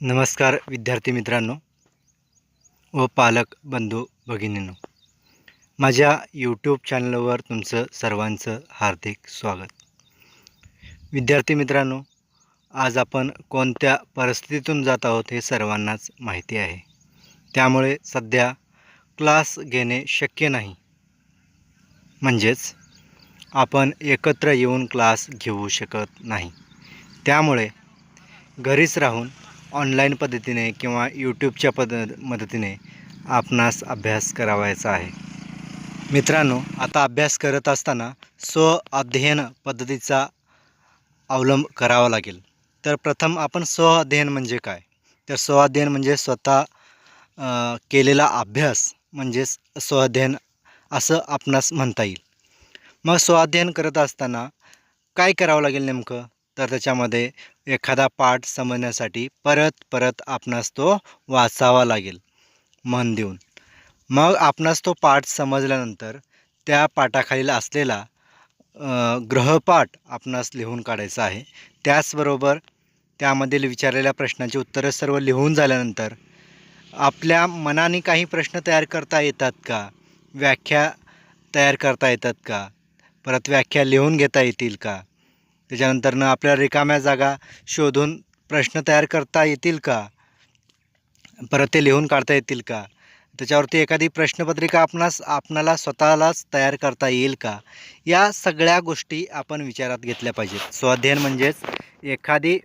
नमस्कार विद्यार्थी मित्रांनो व पालक बंधू भगिनींनो, माझ्या यूट्यूब चॅनलवर तुमचं सर्वांचं हार्दिक स्वागत. विद्यार्थी मित्रांनो, आज आपण कोणत्या परिस्थितीतून जात आहोत हे सर्वांनाच माहिती आहे. त्यामुळे सध्या क्लास घेणे शक्य नाही, म्हणजेच आपण एकत्र येऊन क्लास घेऊ शकत नाही. त्यामुळे घरीच राहून ऑनलाईन पद्धतीने किंवा यूट्यूबच्या मदतीने आपणास अभ्यास करावायचा आहे. मित्रांनो, आता अभ्यास करत असताना स्व-अध्ययन पद्धतीचा अवलंब करावा लागेल. तर प्रथम आपण स्व-अध्ययन म्हणजे काय, तर स्व-अध्ययन म्हणजे स्वतः केलेला अभ्यास म्हणजेच स्व-अध्ययन असं आपणास म्हणता येईल. मग स्व-अध्ययन करत असताना काय करावं लागेल नेमकं, तर त्याच्यामध्ये एखादा पाठ समजण्यासाठी परत परत आपणास तो वाचावा लागेल मन देऊन. मग आपणास तो पाठ समजल्यानंतर त्या पाठाखालील असलेला गृहपाठ आपणास लिहून काढायचा आहे. त्याचबरोबर त्यामधील विचारलेल्या प्रश्नांची उत्तरं सर्व लिहून झाल्यानंतर आपल्या मनाने काही प्रश्न तयार करता येतात का, व्याख्या तयार करता येतात का, परत व्याख्या लिहून घेता येतील का, त्याच्यानंतरनं आपल्याला रिकाम्या जागा शोधून प्रश्न तयार करता येतील का, परत ते लिहून काढता येतील का, त्याच्यावरती एखादी प्रश्नपत्रिका आपणाला स्वतःलाच तयार करता येईल का, या सगळ्या गोष्टी आपण विचारात घेतल्या पाहिजेत. स्वाध्ययन म्हणजेच एखादी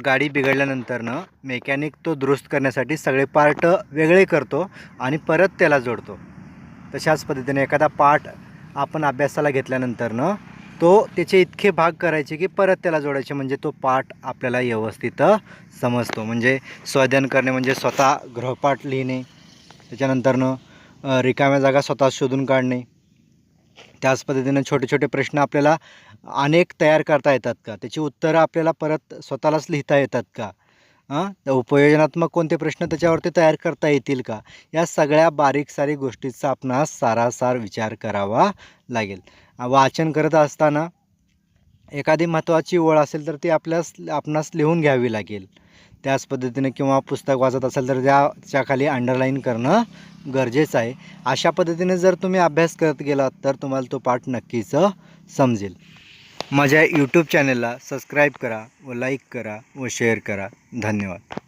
गाडी बिघडल्यानंतरनं मेकॅनिक तो दुरुस्त करण्यासाठी सगळे पार्ट वेगळे करतो आणि परत त्याला जोडतो. तशाच पद्धतीने एखादा पाठ आपण अभ्यासाला घेतल्यानंतरनं त्याचे इतके भाग करायचे की परत त्याला जोडायचे, म्हणजे तो पाठ आपल्याला व्यवस्थित समजतो. म्हणजे स्वाध्ययन करणे म्हणजे स्वतः गृहपाठ लिहिणे, त्याच्यानंतरनं रिकाम्या जागा स्वतः शोधून काढणे. त्याच पद्धतीने छोटे छोटे प्रश्न आपल्याला अनेक तयार करता येतात का, त्याची उत्तरं आपल्याला परत स्वतःलाच लिहिता येतात का, तर उपयोजनात्मक कोणते प्रश्न त्याच्यावरती तयार करता येतील का, या सगळ्या बारीक सारीक गोष्टीचा आपणास सारासार विचार करावा लागेल. वाचन करत असताना एखादी महत्त्वाची ओळ असेल तर ती आपणास लिहून घ्यावी लागेल. त्याच पद्धतीने किंवा पुस्तक वाचत असेल तर त्याच्या खाली अंडरलाईन करणं गरजेचं आहे. अशा पद्धतीने जर तुम्ही अभ्यास करत गेलात तर तुम्हाला तो पाठ नक्कीच समजेल. माझ्या यूट्यूब चॅनलला सबस्क्राईब करा व लाईक करा व शेअर करा. धन्यवाद.